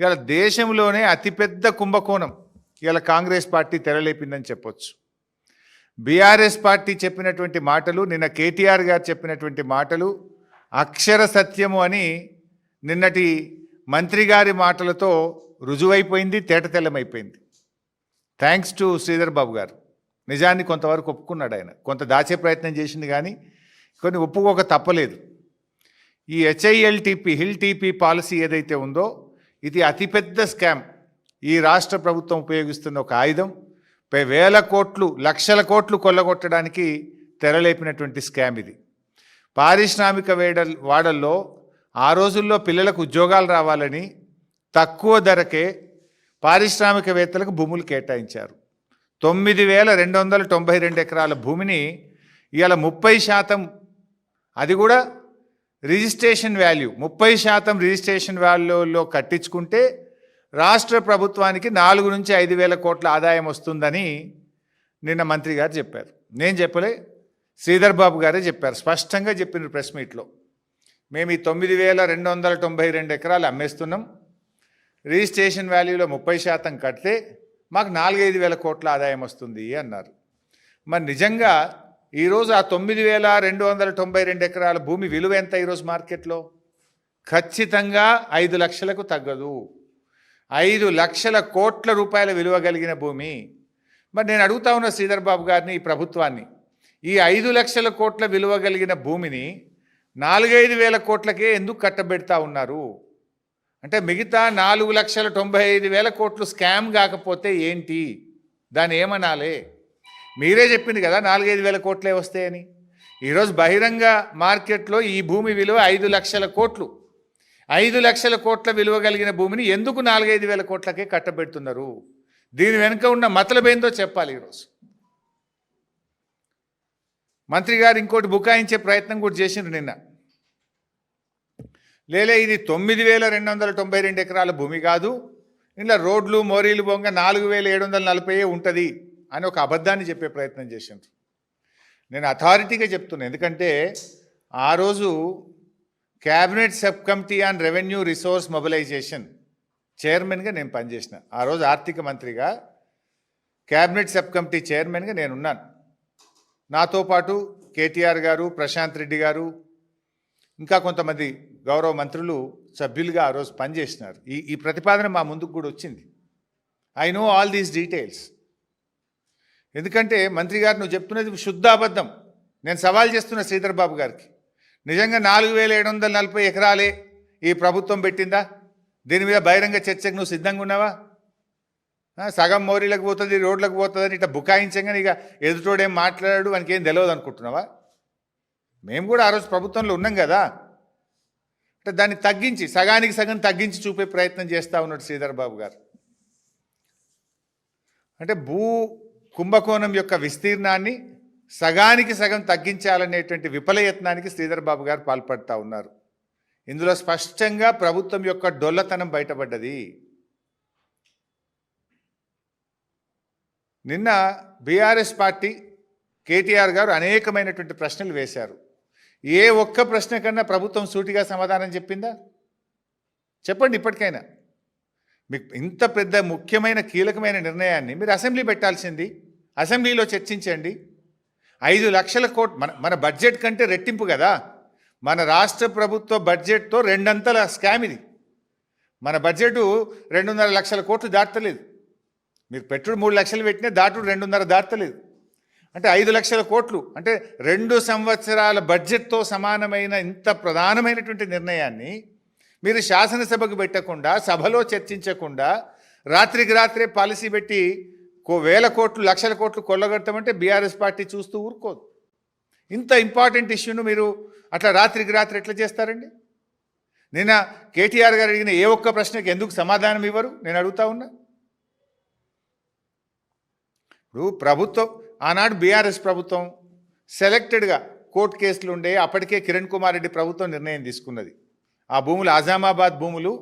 ఇవాళ దేశంలోనే అతిపెద్ద కుంభకోణం ఇవాళ కాంగ్రెస్ పార్టీ తెరలేపిందని చెప్పొచ్చు. బీఆర్ఎస్ పార్టీ చెప్పినటువంటి మాటలు, నిన్న కేటీఆర్ గారు చెప్పినటువంటి మాటలు అక్షర సత్యము అని నిన్నటి మంత్రి గారి మాటలతో రుజువైపోయింది, తేటతెల్లమైపోయింది. థ్యాంక్స్ టు శ్రీధర్ బాబు గారు. నిజాన్ని కొంతవరకు ఒప్పుకున్నాడు. ఆయన కొంత దాచే ప్రయత్నం చేసింది, కానీ కొన్ని ఒప్పుకోక తప్పలేదు. ఈ HILTP హిల్ టీపీ పాలసీ ఏదైతే ఉందో ఇది అతిపెద్ద స్కామ్. ఈ రాష్ట్ర ప్రభుత్వం ఉపయోగిస్తున్న ఒక ఆయుధం. వేల కోట్లు, లక్షల కోట్లు కొల్లగొట్టడానికి తెరలేపినటువంటి స్కామ్ ఇది. పారిశ్రామిక వాడల్లో ఆ రోజుల్లో పిల్లలకు ఉద్యోగాలు రావాలని తక్కువ ధరకే పారిశ్రామికవేత్తలకు భూములు కేటాయించారు. 9,292 ఎకరాల భూమిని ఇవాళ 30%, అది కూడా రిజిస్ట్రేషన్ వాల్యూ 30% రిజిస్ట్రేషన్ వాల్యూలో కట్టించుకుంటే రాష్ట్ర ప్రభుత్వానికి 4 నుంచి 5,000 కోట్ల ఆదాయం వస్తుందని నిన్న మంత్రి గారు చెప్పారు. నేను చెప్పలే, శ్రీధర్ బాబు గారే చెప్పారు. స్పష్టంగా చెప్పిన ప్రెస్ మీట్లో, మేము ఈ 9,292 ఎకరాలు అమ్మేస్తున్నాం, రిజిస్ట్రేషన్ వాల్యూలో 30% కడితే మాకు 4-5 కోట్ల ఆదాయం వస్తుంది అన్నారు. మరి నిజంగా ఈరోజు ఆ 9,292 ఎకరాల భూమి విలువ ఎంత ఈరోజు మార్కెట్లో? ఖచ్చితంగా 5 లక్షలకు తగ్గదు. 5 లక్షల కోట్ల రూపాయల విలువ కలిగిన భూమి. మరి నేను అడుగుతా ఉన్న శ్రీధర్ బాబు గారిని, ఈ ప్రభుత్వాన్ని, ఈ 5 లక్షల కోట్ల విలువ కలిగిన భూమిని 4-5 కోట్లకే ఎందుకు కట్టబెడతా ఉన్నారు? అంటే మిగతా 4,95,000 కోట్లు స్కామ్ కాకపోతే ఏంటి? దాన్ని ఏమనాలి? మీరే చెప్పింది కదా 4-5 కోట్లే వస్తాయని. ఈరోజు బహిరంగ మార్కెట్లో ఈ భూమి విలువ 5 లక్షల కోట్లు. 5 లక్షల కోట్ల విలువ కలిగిన భూమిని ఎందుకు 4-5 కోట్లకే కట్టబెడుతున్నారు? దీని వెనుక ఉన్న మతలబేందో చెప్పాలి. ఈరోజు మంత్రి గారు ఇంకోటి బుకాయించే ప్రయత్నం కూడా చేసిండ్రు నిన్న. లేలే, ఇది 9,292 ఎకరాల భూమి కాదు, ఇలా రోడ్లు మోరీలు బొంగ 4,740 ఉంటుంది అని ఒక అబద్ధాన్ని చెప్పే ప్రయత్నం చేసిండ్రు. నేను అథారిటీగా చెప్తున్నాను, ఎందుకంటే ఆ రోజు cabinet sub committee on revenue resource mobilisation చైర్మన్గా నేను పనిచేసిన. ఆ రోజు ఆర్థిక మంత్రిగా క్యాబినెట్ సబ్ కమిటీ చైర్మన్గా నేనున్నాను. నాతో పాటు కేటీఆర్ గారు, ప్రశాంత్ రెడ్డి గారు, ఇంకా కొంతమంది గౌరవ మంత్రులు సభ్యులుగా ఆ రోజు పనిచేసినారు. ఈ ప్రతిపాదన మా ముందుకు కూడా వచ్చింది. I know all these details. ఎందుకంటే మంత్రి గారు నువ్వు చెప్తున్నది శుద్ధ అబద్ధం. నేను సవాల్ చేస్తున్న శ్రీధర్ బాబు గారికి, నిజంగా 4,740 ఎకరాలే ఈ ప్రభుత్వం పెట్టిందా? దీని మీద బహిరంగ చర్చకు నువ్వు సిద్ధంగా ఉన్నావా? సగం మోరీలకు పోతుంది, రోడ్లకు పోతుందని ఇట్లా బుకాయించంగా ఇక ఎదుటోడేం మాట్లాడాడు వానికి ఏం తెలియదు అనుకుంటున్నావా? మేము కూడా ఆ రోజు ప్రభుత్వంలో ఉన్నాం కదా. అంటే దాన్ని తగ్గించి, సగానికి సగం తగ్గించి చూపే ప్రయత్నం చేస్తూ ఉన్నాడు శ్రీధర్ బాబు గారు. అంటే కుంభకోణం యొక్క విస్తీర్ణాన్ని సగానికి సగం తగ్గించాలనేటువంటి విఫలయత్నానికి శ్రీధర్ బాబు గారు పాల్పడుతూ ఉన్నారు. ఇందులో స్పష్టంగా ప్రభుత్వం యొక్క డొల్లతనం బయటపడ్డది. నిన్న బీఆర్ఎస్ పార్టీ కేటీఆర్ గారు అనేకమైనటువంటి ప్రశ్నలు వేశారు. ఏ ఒక్క ప్రశ్న కన్నా ప్రభుత్వం సూటిగా సమాధానం చెప్పిందా? చెప్పండి. ఇప్పటికైనా మీకు ఇంత పెద్ద ముఖ్యమైన కీలకమైన నిర్ణయాన్ని మీరు అసెంబ్లీ పెట్టాల్సింది, అసెంబ్లీలో చర్చించండి. 5 లక్షల కోట్లు మన బడ్జెట్ కంటే రెట్టింపు కదా. మన రాష్ట్ర ప్రభుత్వ బడ్జెట్తో 2 అంతల స్కామ్ ఇది. మన బడ్జెట్ 2.5 లక్షల కోట్లు దాటలేదు. మీరు పెట్టుడు 3 లక్షలు పెట్టినా దాటుడు 2.5 దాటలేదు. అంటే 5 లక్షల కోట్లు అంటే 2 సంవత్సరాల బడ్జెట్తో సమానమైన ఇంత ప్రధానమైనటువంటి నిర్ణయాన్ని మీరు శాసనసభకు పెట్టకుండా, సభలో చర్చించకుండా, రాత్రికి రాత్రే పాలసీ పెట్టి వేల కోట్లు, లక్షల కోట్లు కొల్లగొడతామంటే బీఆర్ఎస్ పార్టీ చూస్తూ ఊరుకోదు. ఇంత ఇంపార్టెంట్ ఇష్యూను మీరు అట్లా రాత్రికి రాత్రి ఎట్లా చేస్తారండి? నిన్న కేటీఆర్ గారు అడిగిన ఏ ఒక్క ప్రశ్నకి ఎందుకు సమాధానం ఇవ్వరు? నేను అడుగుతా ఉన్నా. ఇప్పుడు ప్రభుత్వం, ఆనాడు బీఆర్ఎస్ ప్రభుత్వం సెలెక్టెడ్గా కోర్టు కేసులు ఉండే అప్పటికే కిరణ్ కుమార్ రెడ్డి ప్రభుత్వం నిర్ణయం తీసుకున్నది. ఆ భూములు ఆజామాబాద్ భూములు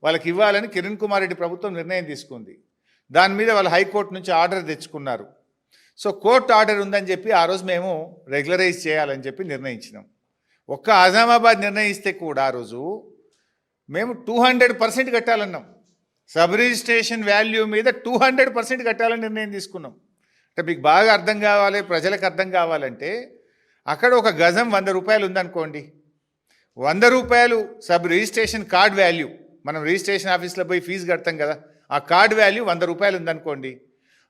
వాళ్ళకి ఇవ్వాలని కిరణ్ కుమార్ రెడ్డి ప్రభుత్వం నిర్ణయం తీసుకుంది. దాని మీద వాళ్ళు హైకోర్టు నుంచి ఆర్డర్ తెచ్చుకున్నారు. సో కోర్టు ఆర్డర్ ఉందని చెప్పి ఆ రోజు మేము రెగ్యులరైజ్ చేయాలని చెప్పి నిర్ణయించినాం. ఒక్క ఆజామాబాద్ నిర్ణయిస్తే కూడా ఆ రోజు మేము 200% కట్టాలన్నాం. సబ్ రిజిస్ట్రేషన్ వాల్యూ మీద 200% కట్టాలని నిర్ణయం తీసుకున్నాం. అంటే మీకు బాగా అర్థం కావాలి, ప్రజలకు అర్థం కావాలంటే అక్కడ ఒక గజం 100 రూపాయలు ఉందనుకోండి, 100 రూపాయలు సబ్ రిజిస్ట్రేషన్ కార్డ్ వాల్యూ, మనం రిజిస్ట్రేషన్ ఆఫీస్లో పోయి ఫీజు కడతాం కదా, ఆ కార్డ్ వాల్యూ 100 రూపాయలు ఉందనుకోండి,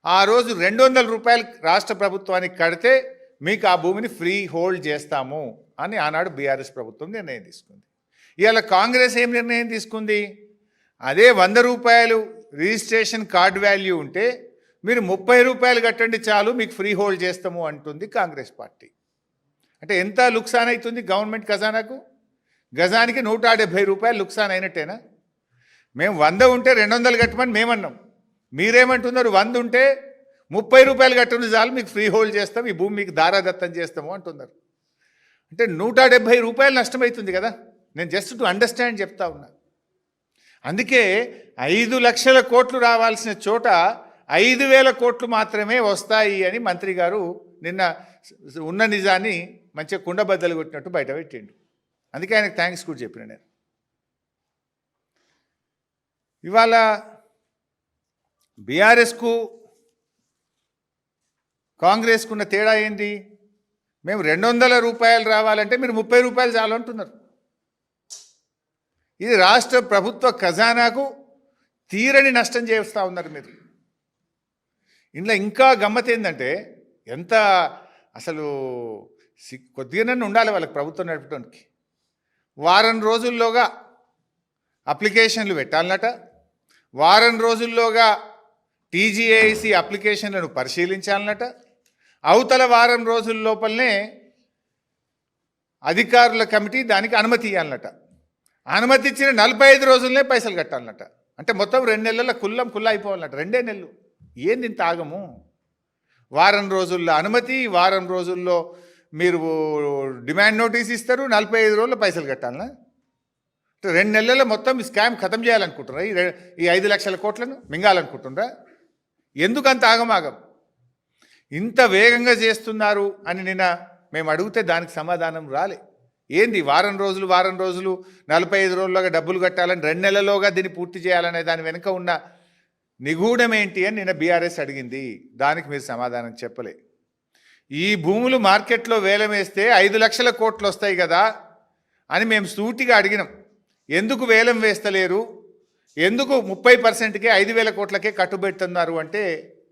ఆ రోజు 200 రూపాయలు రాష్ట్ర ప్రభుత్వానికి కడితే మీకు ఆ భూమిని ఫ్రీ హోల్డ్ చేస్తాము అని ఆనాడు బీఆర్ఎస్ ప్రభుత్వం నిర్ణయం తీసుకుంది. ఇవాళ కాంగ్రెస్ ఏం నిర్ణయం తీసుకుంది? అదే 100 రూపాయలు రిజిస్ట్రేషన్ కార్డ్ వాల్యూ ఉంటే మీరు 30 రూపాయలు కట్టండి చాలు మీకు ఫ్రీ హోల్డ్ చేస్తాము అంటుంది కాంగ్రెస్ పార్టీ. అంటే ఎంత లుక్సాన్ అవుతుంది గవర్నమెంట్ ఖజానాకు? గజానికి 170 రూపాయలు లుక్సాన్ అయినట్టేనా? మేము 100 ఉంటే 200 కట్టమని మేమన్నాం, మీరేమంటున్నారు 100 ఉంటే 30 రూపాయలు కట్టండి చాలు మీకు ఫ్రీ హోల్డ్ చేస్తాం, ఈ భూమి మీకు దారాదత్తం చేస్తాము అంటున్నారు. అంటే 170 రూపాయలు నష్టమవుతుంది కదా. నేను జస్ట్ టు అండర్స్టాండ్ చెప్తా ఉన్నా. అందుకే 5 లక్షల కోట్లు రావాల్సిన చోట 5,000 కోట్లు మాత్రమే వస్తాయి అని మంత్రి గారు నిన్న ఉన్న నిజాన్ని మంచిగా కుండబద్దలు కొట్టినట్టు బయట పెట్టిండు. అందుకే ఆయనకు థ్యాంక్స్ కూడా చెప్పిన నేను. ఇవాళ బీఆర్ఎస్కు కాంగ్రెస్కున్న తేడా ఏంటి? మేము 200 రూపాయలు రావాలంటే మీరు 30 రూపాయలు చాలు అంటున్నారు. ఇది రాష్ట్ర ప్రభుత్వ ఖజానాకు తీరని నష్టం చేస్తూ ఉన్నారు మీరు. ఇందులో ఇంకా గమ్మత్ ఏంటంటే, ఎంత అసలు కొద్దిగానే ఉండాలి వాళ్ళకి ప్రభుత్వం నడపడానికి. వారం రోజుల్లోగా అప్లికేషన్లు పెట్టాలన్నట, వారం రోజుల్లోగా టీజీఐసి అప్లికేషన్లను పరిశీలించాలన్నట, అవతల వారం రోజుల లోపలనే అధికారుల కమిటీ దానికి అనుమతి ఇవ్వాలన్నట, అనుమతి ఇచ్చిన 45 రోజులనే పైసలు కట్టాలన్నట. అంటే మొత్తం 2 నెలల కుల్ల అయిపోవాలన్నట. 2 నెలలు ఏంది ఇంత ఆగము? వారం రోజుల్లో అనుమతి, వారం రోజుల్లో మీరు డిమాండ్ నోటీస్ ఇస్తారు, 45 రోజుల్లో పైసలు కట్టాలనా? 2 నెలల్లో మొత్తం స్కామ్ ఖతం చేయాలనుకుంటున్నారా? ఈ 5 లక్షల కోట్లను మింగాలనుకుంటున్నారా? ఎందుకు అంత ఆగమాగం? ఇంత వేగంగా చేస్తున్నారు అని నిన్న మేము అడిగితే దానికి సమాధానం రాలే. ఏంది వారం రోజులు 45 రోజుల్లోగా డబ్బులు కట్టాలని, 2 నెలల్లోగా దీన్ని పూర్తి చేయాలనే దాని వెనుక ఉన్న నిగూఢం ఏంటి అని నిన్న బీఆర్ఎస్ అడిగింది. దానికి మీరు సమాధానం చెప్పలే. ఈ భూములు మార్కెట్లో వేలం వేస్తే 5 లక్షల కోట్లు వస్తాయి కదా అని మేము సూటిగా అడిగినాం. ఎందుకు వేలం వేస్తలేరు, ఎందుకు 30%కే 5,000 కోట్లకే కట్టుబెడుతున్నారు అంటే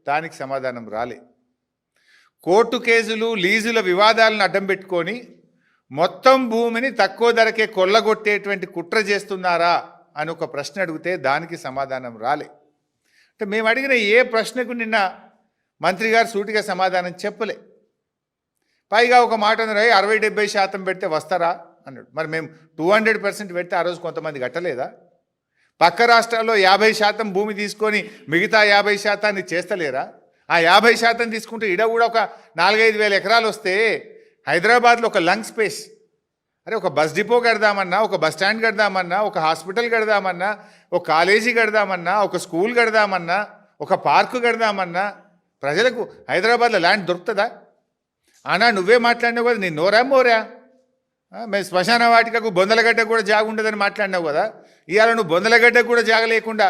దానికి సమాధానం రాలే. కోర్టు కేసులు, లీజుల వివాదాలను అడ్డం పెట్టుకొని మొత్తం భూమిని తక్కువ ధరకే కొల్లగొట్టేటువంటి కుట్ర చేస్తున్నారా అని ఒక ప్రశ్న అడిగితే దానికి సమాధానం రాలే. అంటే మేము అడిగిన ఏ ప్రశ్నకు నిన్న మంత్రి గారు సూటిగా సమాధానం చెప్పలే. పైగా ఒక మాట అన్నారు, 60-70% పెడితే వస్తారా అన్నాడు. మరి మేము 200% పెడితే ఆ రోజు కొంతమంది కట్టలేదా? పక్క రాష్ట్రాల్లో 50% భూమి తీసుకొని మిగతా 50% చేస్తలేరా? ఆ 50% తీసుకుంటే ఇడ కూడా ఒక 4-5 వేల ఎకరాలు వస్తే హైదరాబాద్లో ఒక లంగ్ స్పేస్, అరే ఒక బస్ డిపో కడదామన్నా, ఒక బస్ స్టాండ్ కడదామన్నా, ఒక హాస్పిటల్ కడదామన్నా, ఒక కాలేజీ కడదామన్నా, ఒక స్కూల్ కడదామన్నా, ఒక పార్కు కడదామన్నా ప్రజలకు హైదరాబాద్లో ల్యాండ్ దొరుకుతుందా? అన్నా నువ్వే మాట్లాడినావు కదా, నీ నోరా మోరా? మేము శ్మశాన వాటికకు బొందలగడ్డ కూడా జాగ ఉండదని మాట్లాడినావు కదా. ఇవాళ నువ్వు బొందలగడ్డ కూడా జాగ లేకుండా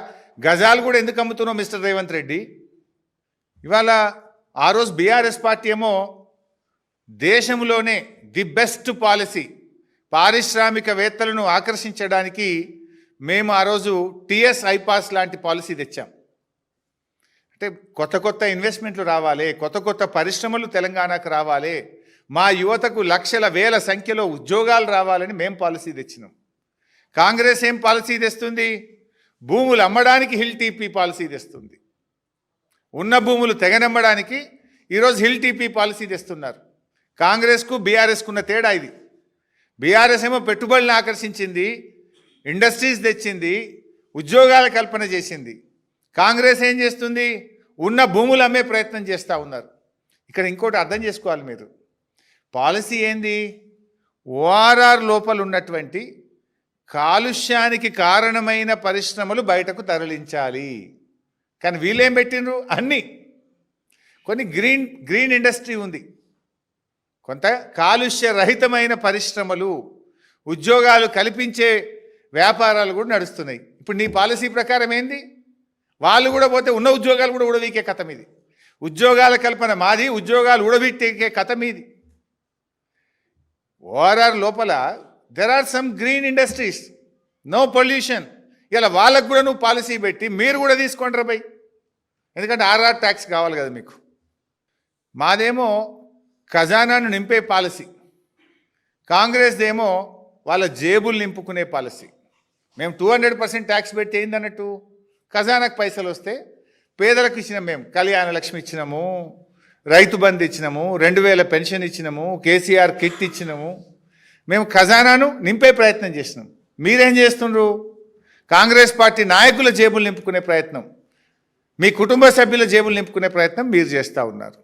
గజాలు కూడా ఎందుకు అమ్ముతున్నావు మిస్టర్ రేవంత్ రెడ్డి? ఇవాళ ఆ రోజు బీఆర్ఎస్ పార్టీ ఏమో దేశంలోనే ది బెస్ట్ పాలసీ, పారిశ్రామికవేత్తలను ఆకర్షించడానికి మేము ఆ రోజు టిఎస్ ఐపాస్ లాంటి పాలసీ తెచ్చాం. అంటే కొత్త ఇన్వెస్ట్మెంట్లు రావాలి, కొత్త పరిశ్రమలు తెలంగాణకు రావాలి, మా యువతకు లక్షల వేల సంఖ్యలో ఉద్యోగాలు రావాలని మేము పాలసీ తెచ్చినాం. కాంగ్రెస్ ఏం పాలసీ తెస్తుంది? భూములు అమ్మడానికి హిల్ టీపీ పాలసీ తెస్తుంది. ఉన్న భూములు తెగనమ్మడానికి ఈరోజు హిల్ టీపీ పాలసీ తెస్తున్నారు. కాంగ్రెస్కు బీఆర్ఎస్కున్న తేడా ఇది. బీఆర్ఎస్ ఏమో పెట్టుబడులను ఆకర్షించింది, ఇండస్ట్రీస్ తెచ్చింది, ఉద్యోగాల కల్పన చేసింది. కాంగ్రెస్ ఏం చేస్తుంది? ఉన్న భూములు అమ్మే ప్రయత్నం చేస్తూ ఉన్నారు. ఇక్కడ ఇంకోటి అర్థం చేసుకోవాలి మీరు. పాలసీ ఏంది? ఓఆర్ఆర్ లోపల ఉన్నటువంటి కాలుష్యానికి కారణమైన పరిశ్రమలు బయటకు తరలించాలి. కానీ వీళ్ళేం పెట్టినరు? అన్నీ కొన్ని గ్రీన్ ఇండస్ట్రీ ఉంది, కొంత కాలుష్య రహితమైన పరిశ్రమలు, ఉద్యోగాలు కల్పించే వ్యాపారాలు కూడా నడుస్తున్నాయి. ఇప్పుడు నీ పాలసీ ప్రకారం ఏంది? వాళ్ళు కూడా పోతే ఉన్న ఉద్యోగాలు కూడా ఊడవీకే కథ మీది. ఉద్యోగాల కల్పన మాది, ఉద్యోగాలు ఊడబెట్టే కథ మీది. ఓఆర్ఆర్ లోపల there are some green industries, no pollution. ఇలా వాళ్ళకు కూడా నువ్వు పాలసీ పెట్టి మీరు కూడా తీసుకోండి రా బై, ఎందుకంటే ఆర్ఆర్ ట్యాక్స్ కావాలి కదా మీకు. మాదేమో ఖజానాను నింపే పాలసీ, కాంగ్రెస్దేమో వాళ్ళ జేబులు నింపుకునే పాలసీ. మేము 200% ట్యాక్స్ పెట్టి ఏందన్నట్టు ఖజానాకు పైసలు వస్తే పేదలకు ఇచ్చినాం. మేము కళ్యాణ లక్ష్మి ఇచ్చినాము, రైతు బంధు ఇచ్చినాము, 2000 పెన్షన్ ఇచ్చినాము, కేసీఆర్ కిట్ ఇచ్చినాము. మేము ఖజానాను నింపే ప్రయత్నం చేసినాం. మీరేం చేస్తుండ్రు? కాంగ్రెస్ పార్టీ నాయకుల జేబులు నింపుకునే ప్రయత్నం, మీ కుటుంబ సభ్యుల జేబులు నింపుకునే ప్రయత్నం మీరు చేస్తూ ఉన్నారు.